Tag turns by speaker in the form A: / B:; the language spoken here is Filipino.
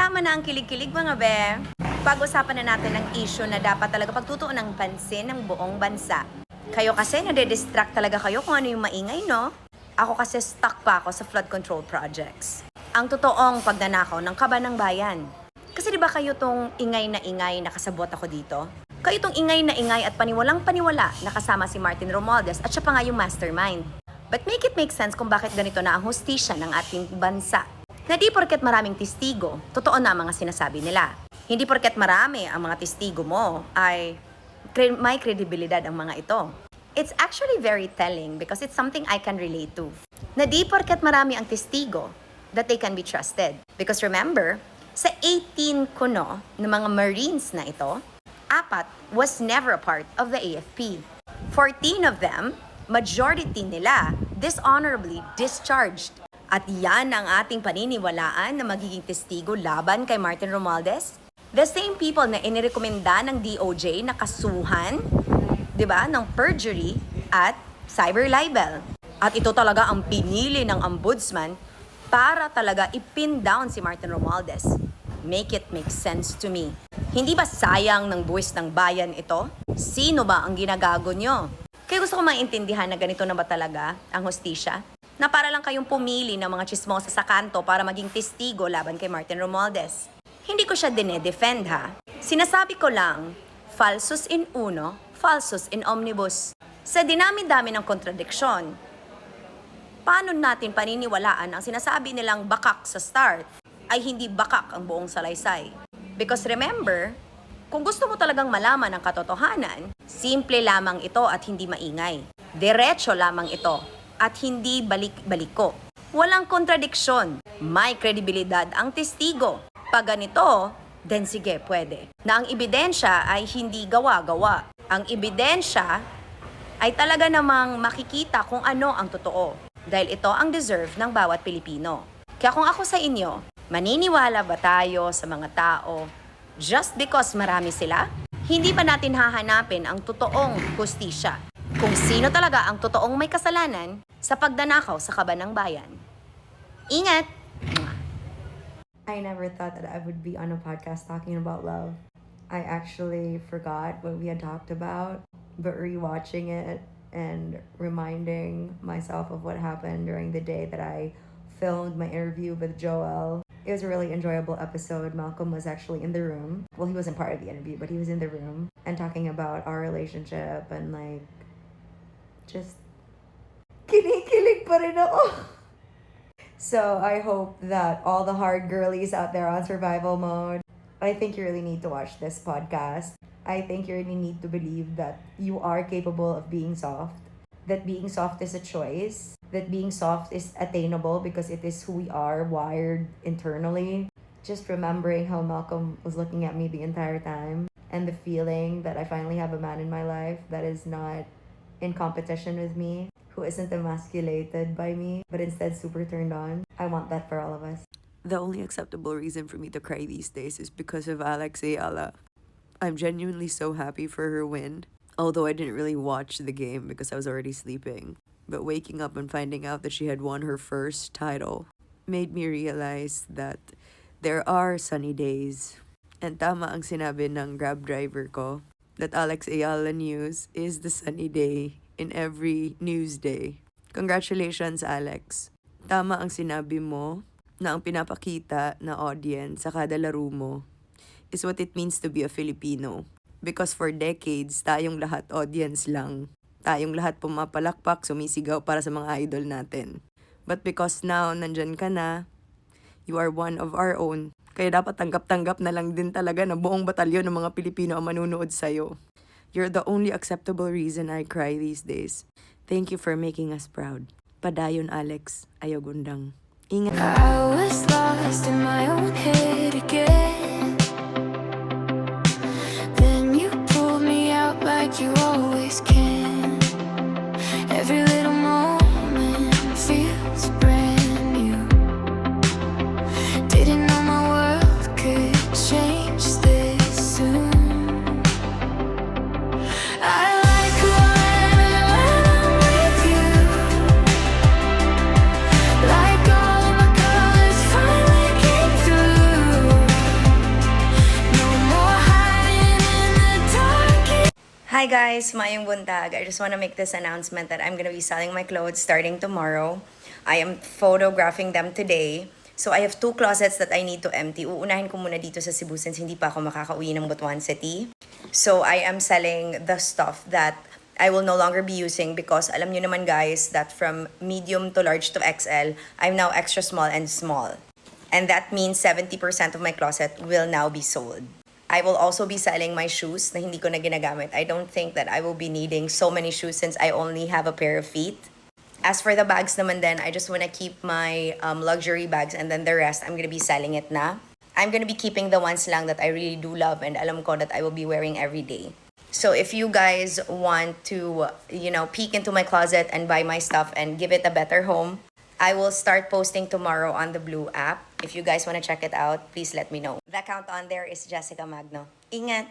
A: Tama na ang kilig-kilig mga be. Pag-usapan na natin ang issue na dapat talaga pagtutuon ng pansin ng buong bansa. Kayo kasi nade-distract talaga kayo kung ano yung maingay, no? Ako kasi stuck pa ako sa flood control projects. Ang totoong pagnanakaw ng kaban ng bayan. Kasi di ba kayo tong ingay na kasabot ako dito? Kayo tong ingay na ingay at paniwalang paniwala na kasama si Martin Romualdez at siya pa nga yung mastermind. But make it make sense kung bakit ganito na ang hustisya ng ating bansa. Na di porket maraming testigo, totoo na ang mga sinasabi nila. Hindi porket marami ang mga testigo mo ay may kredibilidad ang mga ito. It's actually very telling because it's something I can relate to. Na di porket marami ang testigo that they can be trusted. Because remember, sa 18 kuno ng mga Marines na ito, 4 was never a part of the AFP. 14 of them, majority nila, dishonorably discharged. At yan ang ating paniniwalaan na magiging testigo laban kay Martin Romualdez. The same people na inirekomenda ng DOJ na kasuhan, di ba, ng perjury at cyber libel. At ito talaga ang pinili ng ombudsman para talaga ipin down si Martin Romualdez. Make it make sense to me. Hindi ba sayang ng buwis ng bayan ito? Sino ba ang ginagago nyo? Kaya gusto ko maintindihan na ganito na ba talaga ang hustisya? Na para lang kayong pumili ng mga chismosa sa kanto para maging testigo laban kay Martin Romualdez. Hindi ko siya dinedefend ha. Sinasabi ko lang, falsus in uno, falsus in omnibus. Sa dinami-dami ng kontradiksyon, paano natin paniniwalaan ang sinasabi nilang bakak sa start ay hindi bakak ang buong salaysay? Because remember, kung gusto mo talagang malaman ang katotohanan, simple lamang ito at hindi maingay. Diretso lamang ito at hindi balik-baliko. Walang kontradiksyon. May kredibilidad ang testigo. Pag ganito, then sige, pwede. Na ang ebidensya ay hindi gawa-gawa. Ang ebidensya ay talaga namang makikita kung ano ang totoo. Dahil ito ang deserve ng bawat Pilipino. Kaya kung ako sa inyo, maniniwala ba tayo sa mga tao just because marami sila? Hindi ba natin hahanapin ang totoong hustisya? Kung sino talaga ang totoong may kasalanan sa pagdanakaw sa kaban ng bayan. Ingat!
B: I never thought that I would be on a podcast talking about love. I actually forgot what we had talked about, but rewatching it and reminding myself of what happened during the day that I filmed my interview with Joel. It was a really enjoyable episode. Malcolm was actually in the room. Well, he wasn't part of the interview, but he was in the room and talking about our relationship and like, just kinikilig pa rin ako. So I hope that all the hard girlies out there on survival mode, I think you really need to watch this podcast. I think you really need to believe that you are capable of being soft, that being soft is a choice, that being soft is attainable because it is who we are wired internally. Just remembering how Malcolm was looking at me the entire time and the feeling that I finally have a man in my life that is not in competition with me, who isn't emasculated by me, but instead super turned on. I want that for all of us.
C: The only acceptable reason for me to cry these days is because of Alex Ayala. I'm genuinely so happy for her win, although I didn't really watch the game because I was already sleeping. But waking up and finding out that she had won her first title made me realize that there are sunny days. And tama ang sinabi ng Grab driver ko, that Alex Ayala news is the sunny day in every news day. Congratulations, Alex. Tama ang sinabi mo na ang pinapakita na audience sa kada laro mo is what it means to be a Filipino. Because for decades, tayong lahat audience lang. Tayong lahat pumapalakpak, sumisigaw para sa mga idol natin. But because now, nandyan ka na, you are one of our own. Kaya dapat tanggap-tanggap na lang din talaga na buong batalyon ng mga Pilipino ang manunood sa'yo. You're the only acceptable reason I cry these days. Thank you for making us proud. Padayon, Alex. Ayaw gundang. Ingat.
D: I was lost in my own head again. Then you pulled me out like you always can. Every little moment feels brand new. Didn't know my world could change this soon. I like who I am and when I'm with you. Like all of my colors finally came through.
A: Hi guys, Mayong Buntag. I just want to make this announcement that I'm going to be selling my clothes starting tomorrow. I am photographing them today. So I have 2 closets that I need to empty. Uunahin ko muna dito sa Cebu since hindi pa ako makakauwi ng Butuan City. So I am selling the stuff that I will no longer be using because alam nyo naman guys that from medium to large to XL, I'm now extra small and small. And that means 70% of my closet will now be sold. I will also be selling my shoes na hindi ko na ginagamit. I don't think that I will be needing so many shoes since I only have a pair of feet. As for the bags naman then, I just want to keep my luxury bags and then the rest, I'm going to be selling it na. I'm going to be keeping the ones lang that I really do love and alam ko that I will be wearing every day. So if you guys want to, peek into my closet and buy my stuff and give it a better home, I will start posting tomorrow on the Blue app. If you guys want to check it out, please let me know. The account on there is Jessica Magno. Ingat!